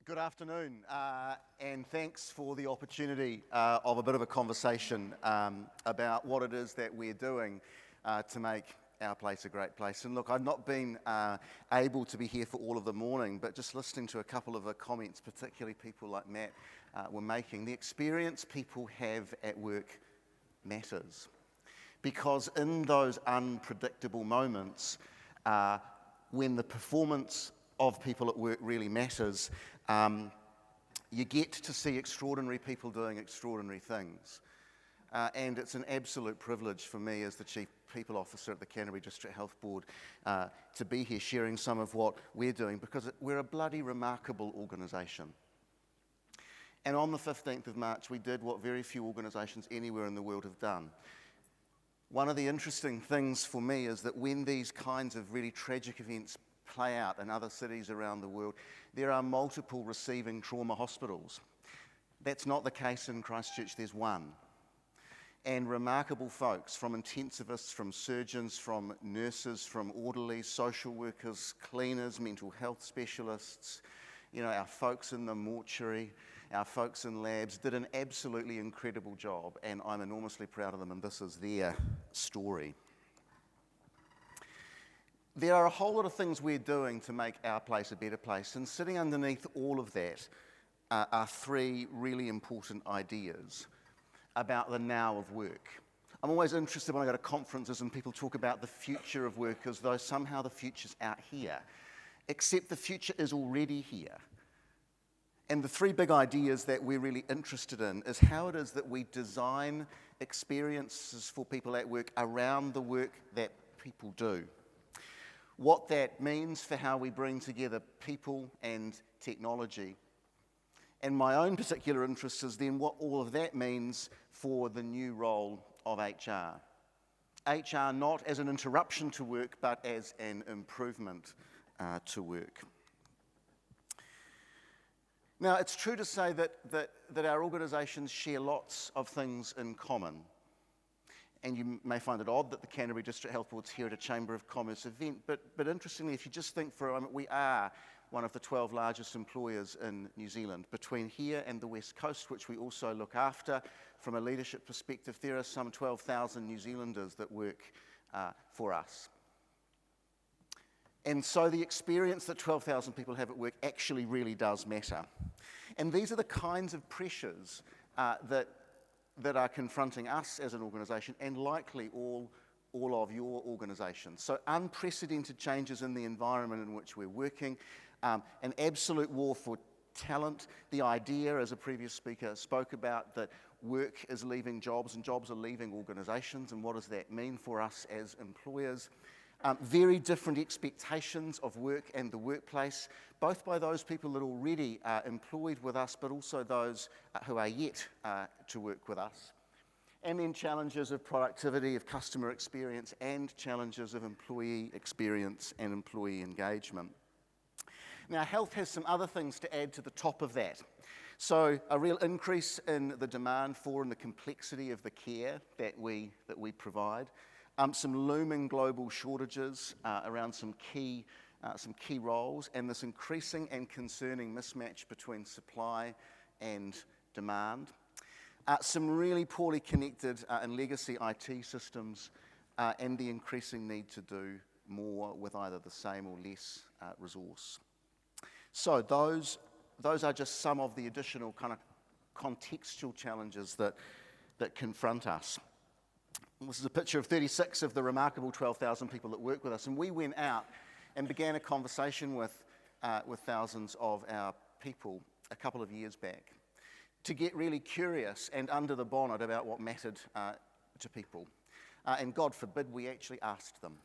Good afternoon, and thanks for the opportunity of a bit of a conversation about what it is that we're doing to make our place a great place. And look, I've not been able to be here for all of the morning, but just listening to a couple of the comments, particularly people like Matt were making, the experience people have at work matters. Because in those unpredictable moments, when the performance of people at work really matters, you get to see extraordinary people doing extraordinary things. And it's an absolute privilege for me as the Chief People Officer at the Canterbury District Health Board to be here sharing some of what we're doing, because we're a bloody remarkable organisation. And on the 15th of March, we did what very few organisations anywhere in the world have done. One of the interesting things for me is that when these kinds of really tragic events play out in other cities around the world, there are multiple receiving trauma hospitals. That's not the case in Christchurch, there's one. And remarkable folks, from intensivists, from surgeons, from nurses, from orderlies, social workers, cleaners, mental health specialists, our folks in the mortuary, our folks in labs, did an absolutely incredible job, and I'm enormously proud of them, and this is their story. There are a whole lot of things we're doing to make our place a better place, and sitting underneath all of that are three really important ideas about the now of work. I'm always interested when I go to conferences and people talk about the future of work as though somehow the future's out here, except the future is already here. And the three big ideas that we're really interested in is how it is that we design experiences for people at work around the work that people do. What that means for how we bring together people and technology. And my own particular interest is then what all of that means for the new role of HR. HR not as an interruption to work, but as an improvement to work. Now, it's true to say that our organisations share lots of things in common. And you may find it odd that the Canterbury District Health Board's here at a Chamber of Commerce event, but interestingly, if you just think for a moment, we are one of the 12 largest employers in New Zealand. Between here and the West Coast, which we also look after, from a leadership perspective, there are some 12,000 New Zealanders that work for us. And so the experience that 12,000 people have at work actually really does matter. And these are the kinds of pressures that are confronting us as an organisation, and likely all of your organisations. So unprecedented changes in the environment in which we're working, an absolute war for talent, the idea, as a previous speaker spoke about, that work is leaving jobs and jobs are leaving organisations, and what does that mean for us as employers? Very different expectations of work and the workplace, both by those people that already are employed with us, but also those who are yet to work with us. And then challenges of productivity, of customer experience, and challenges of employee experience and employee engagement. Now, health has some other things to add to the top of that. So a real increase in the demand for and the complexity of the care that we provide. Some looming global shortages around some key roles, and this increasing and concerning mismatch between supply and demand. Some really poorly connected and legacy IT systems, and the increasing need to do more with either the same or less resource. So those are just some of the additional kind of contextual challenges that confront us. This is a picture of 36 of the remarkable 12,000 people that work with us, and we went out and began a conversation with thousands of our people a couple of years back to get really curious and under the bonnet about what mattered to people. And God forbid we actually asked them.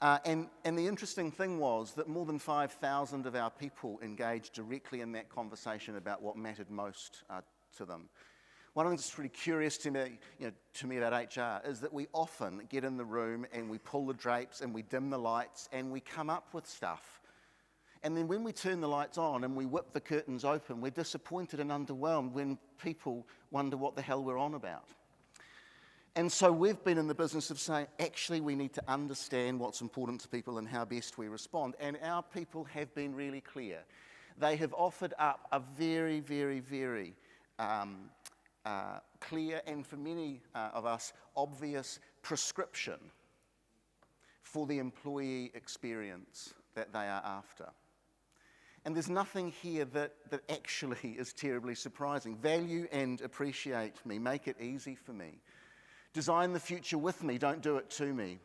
And the interesting thing was that more than 5,000 of our people engaged directly in that conversation about what mattered most to them. One of the things that's really curious to me about HR is that we often get in the room and we pull the drapes and we dim the lights and we come up with stuff. And then when we turn the lights on and we whip the curtains open, we're disappointed and underwhelmed when people wonder what the hell we're on about. And so we've been in the business of saying, actually, we need to understand what's important to people and how best we respond. And our people have been really clear They have offered up a very, very, very clear and for many of us obvious prescription for the employee experience that they are after. And there's nothing here that actually is terribly surprising. Value and appreciate me, make it easy for me. Design the future with me, don't do it to me.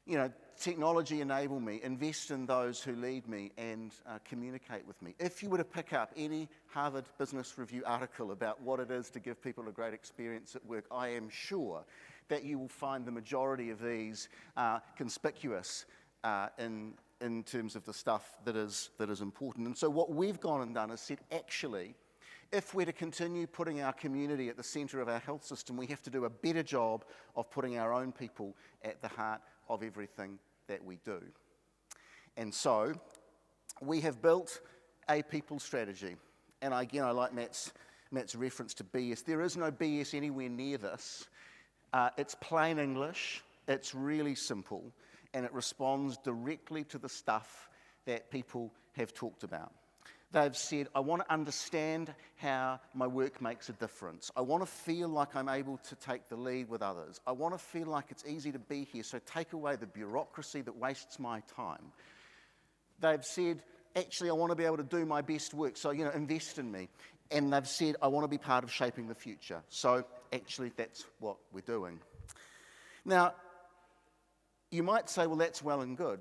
You know, technology enable me, invest in those who lead me and communicate with me. If you were to pick up any Harvard Business Review article about what it is to give people a great experience at work, I am sure that you will find the majority of these conspicuous in terms of the stuff that is important. And so what we've gone and done is said, actually, if we're to continue putting our community at the centre of our health system, we have to do a better job of putting our own people at the heart of everything that we do. And so we have built a people strategy. And again, I like Matt's reference to BS. There is no BS anywhere near this. It's plain English, it's really simple, and it responds directly to the stuff that people have talked about. They've said, I want to understand how my work makes a difference. I want to feel like I'm able to take the lead with others. I want to feel like it's easy to be here, so take away the bureaucracy that wastes my time. They've said, actually, I want to be able to do my best work, so, invest in me. And they've said, I want to be part of shaping the future. So, actually, that's what we're doing. Now, you might say, well, that's well and good.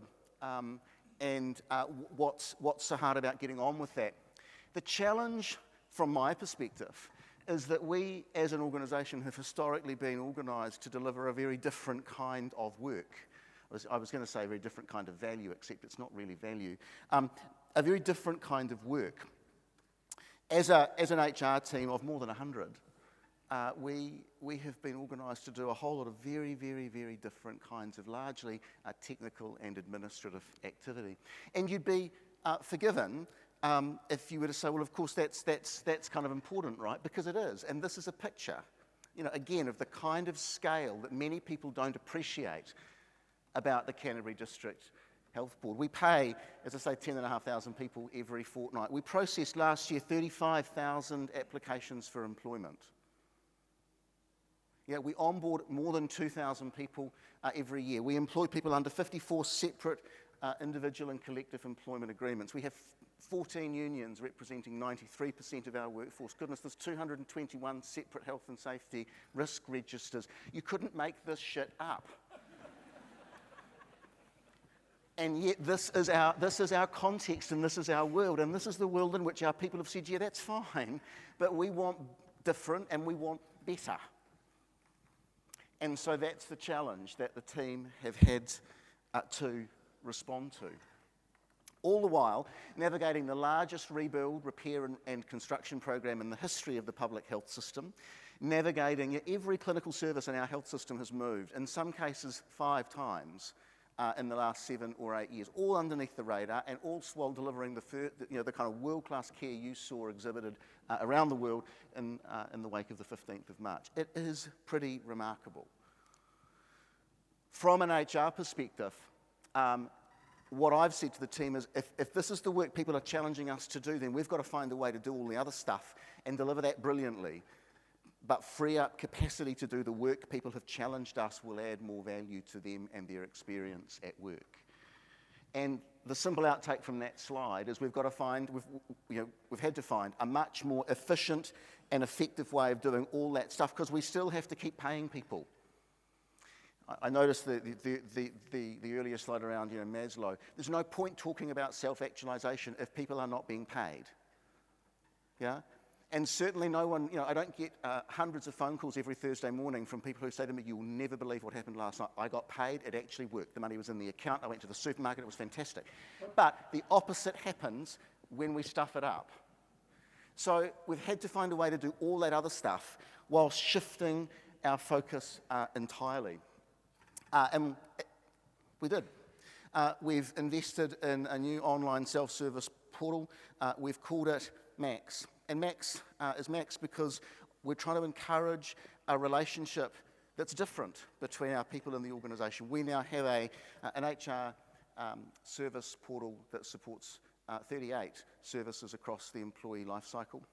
What's so hard about getting on with that? The challenge, from my perspective, is that we, as an organisation, have historically been organised to deliver a very different kind of work. I was going to say a very different kind of value, except it's not really value. A very different kind of work. As an HR team of more than 100, we have been organised to do a whole lot of very, very, very different kinds of largely technical and administrative activity. And you'd be forgiven if you were to say, well, of course, that's kind of important, right? Because it is. And this is a picture, again, of the kind of scale that many people don't appreciate about the Canterbury District Health Board. We pay, as I say, 10,500 people every fortnight. We processed last year 35,000 applications for employment. Yeah, we onboard more than 2,000 people every year. We employ people under 54 separate individual and collective employment agreements. We have 14 unions representing 93% of our workforce. Goodness, there's 221 separate health and safety risk registers. You couldn't make this shit up. And yet this is our context, and this is our world, and this is the world in which our people have said, yeah, that's fine, but we want different and we want better. And so that's the challenge that the team have had to respond to. All the while, navigating the largest rebuild, repair and construction program in the history of the public health system, navigating every clinical service in our health system has moved, in some cases 5 times in the last 7 or 8 years, all underneath the radar and all while delivering the kind of world-class care you saw exhibited around the world in the wake of the 15th of March. It is pretty remarkable. From an HR perspective, what I've said to the team is if this is the work people are challenging us to do, then we've got to find a way to do all the other stuff and deliver that brilliantly, but free up capacity to do the work people have challenged us will add more value to them and their experience at work. And the simple outtake from that slide is we've had to find a much more efficient and effective way of doing all that stuff because we still have to keep paying people. I noticed the earlier slide around Maslow. There's no point talking about self-actualization if people are not being paid. Yeah? And certainly no one, I don't get hundreds of phone calls every Thursday morning from people who say to me, you'll never believe what happened last night. I got paid, it actually worked. The money was in the account, I went to the supermarket, it was fantastic. But the opposite happens when we stuff it up. So we've had to find a way to do all that other stuff while shifting our focus entirely. And we did. We've invested in a new online self-service portal. We've called it Max. And Max is Max because we're trying to encourage a relationship that's different between our people and the organisation. We now have an HR service portal that supports 38 services across the employee life cycle.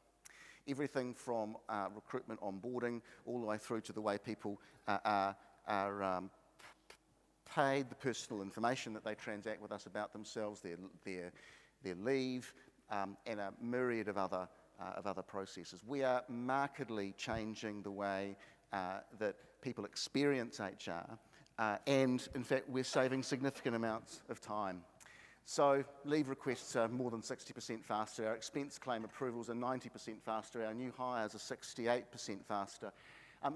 Everything from recruitment onboarding all the way through to the way people are paid, the personal information that they transact with us about themselves, their leave, and a myriad of other processes. We are markedly changing the way that people experience HR, and in fact we're saving significant amounts of time. So leave requests are more than 60% faster, our expense claim approvals are 90% faster, our new hires are 68% faster.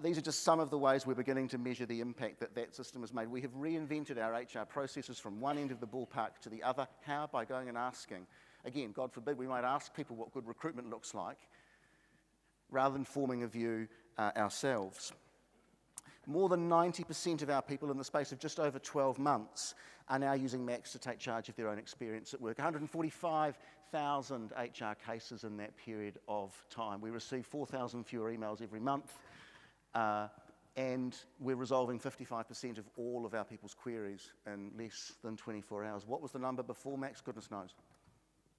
These are just some of the ways we're beginning to measure the impact that that system has made. We have reinvented our HR processes from one end of the ballpark to the other. How? By going and asking. Again, God forbid, we might ask people what good recruitment looks like, rather than forming a view ourselves. More than 90% of our people in the space of just over 12 months are now using Max to take charge of their own experience at work. 145,000 HR cases in that period of time. We receive 4,000 fewer emails every month, and we're resolving 55% of all of our people's queries in less than 24 hours. What was the number before Max? Goodness knows.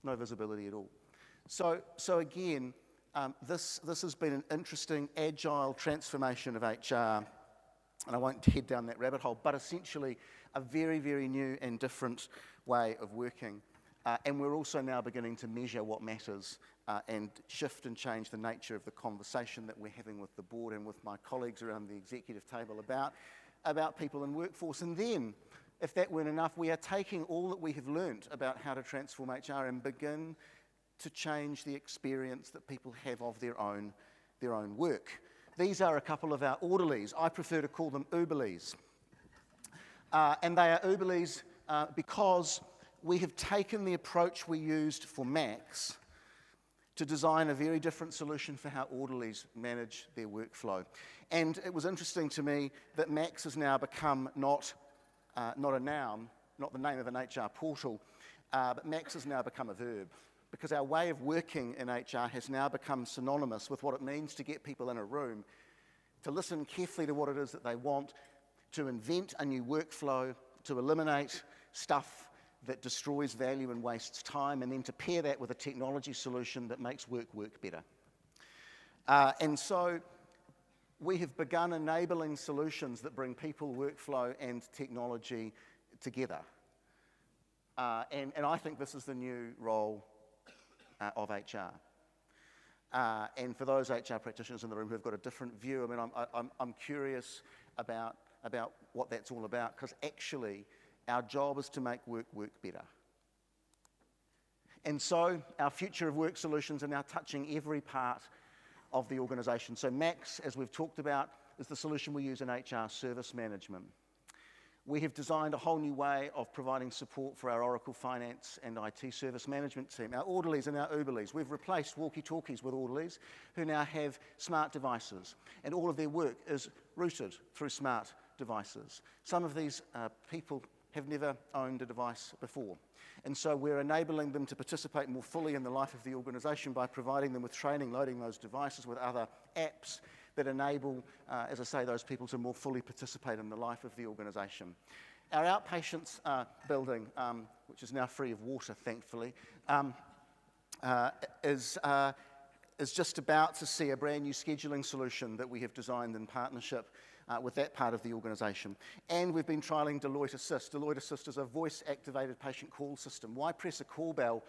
No visibility at all. So again, this has been an interesting, agile transformation of HR. And I won't head down that rabbit hole, but essentially a very, very new and different way of working. And we're also now beginning to measure what matters and shift and change the nature of the conversation that we're having with the board and with my colleagues around the executive table about people in workforce. And then, if that weren't enough, we are taking all that we have learnt about how to transform HR and begin to change the experience that people have of their own work. These are a couple of our orderlies. I prefer to call them Uberlies. And they are Uberlies because we have taken the approach we used for Max to design a very different solution for how orderlies manage their workflow. And it was interesting to me that Max has now become not a noun, not the name of an HR portal, but Max has now become a verb. Because our way of working in HR has now become synonymous with what it means to get people in a room, to listen carefully to what it is that they want, to invent a new workflow, to eliminate stuff that destroys value and wastes time, and then to pair that with a technology solution that makes work better. And so we have begun enabling solutions that bring people, workflow, and technology together. And I think this is the new role of HR. And for those HR practitioners in the room who have got a different view, I mean, I'm curious about what that's all about, because actually our job is to make work better. And so our future of work solutions are now touching every part of the organisation. So Max, as we've talked about, is the solution we use in HR service management. We have designed a whole new way of providing support for our Oracle Finance and IT service management team. Our orderlies and our Uberlies. We've replaced walkie-talkies with orderlies who now have smart devices, and all of their work is routed through smart devices. Some of these people have never owned a device before, and so we're enabling them to participate more fully in the life of the organisation by providing them with training, loading those devices with other apps that enable, as I say, those people to more fully participate in the life of the organisation. Our outpatients building, which is now free of water, thankfully, is just about to see a brand new scheduling solution that we have designed in partnership with that part of the organisation. And we've been trialling Deloitte Assist. Deloitte Assist is a voice-activated patient call system. Why press a call bell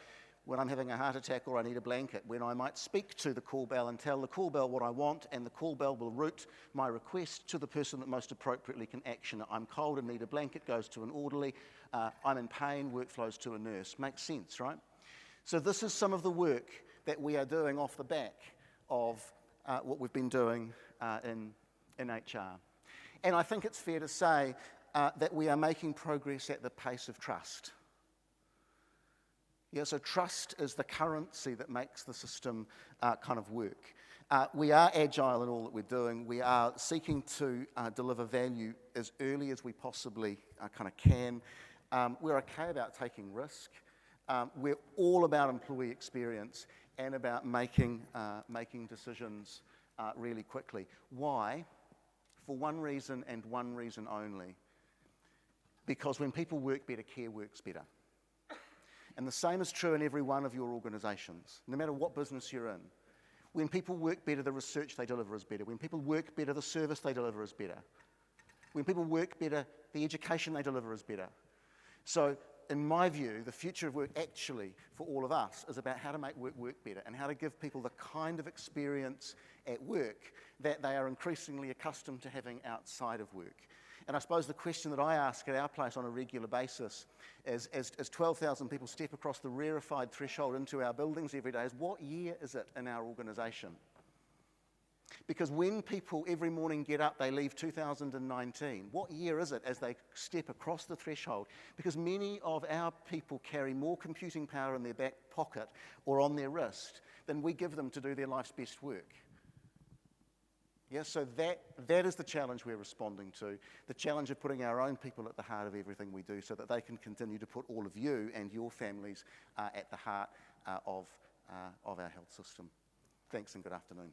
when I'm having a heart attack or I need a blanket, when I might speak to the call bell and tell the call bell what I want, and the call bell will route my request to the person that most appropriately can action it. I'm cold and need a blanket, goes to an orderly. I'm in pain, work flows to a nurse. Makes sense, right? So this is some of the work that we are doing off the back of what we've been doing in HR. And I think it's fair to say that we are making progress at the pace of trust. Yeah, so trust is the currency that makes the system kind of work. We are agile in all that we're doing. We are seeking to deliver value as early as we possibly kind of can. We're okay about taking risk. We're all about employee experience and about making decisions really quickly. Why? For one reason and one reason only. Because when people work better, care works better. And the same is true in every one of your organisations, no matter what business you're in. When people work better, the research they deliver is better. When people work better, the service they deliver is better. When people work better, the education they deliver is better. So, in my view, the future of work actually, for all of us, is about how to make work better and how to give people the kind of experience at work that they are increasingly accustomed to having outside of work. And I suppose the question that I ask at our place on a regular basis as 12,000 people step across the rarefied threshold into our buildings every day is, what year is it in our organisation? Because when people every morning get up, they leave 2019. What year is it as they step across the threshold? Because many of our people carry more computing power in their back pocket or on their wrist than we give them to do their life's best work. Yeah, so that is the challenge we're responding to, the challenge of putting our own people at the heart of everything we do so that they can continue to put all of you and your families at the heart of our health system. Thanks and good afternoon.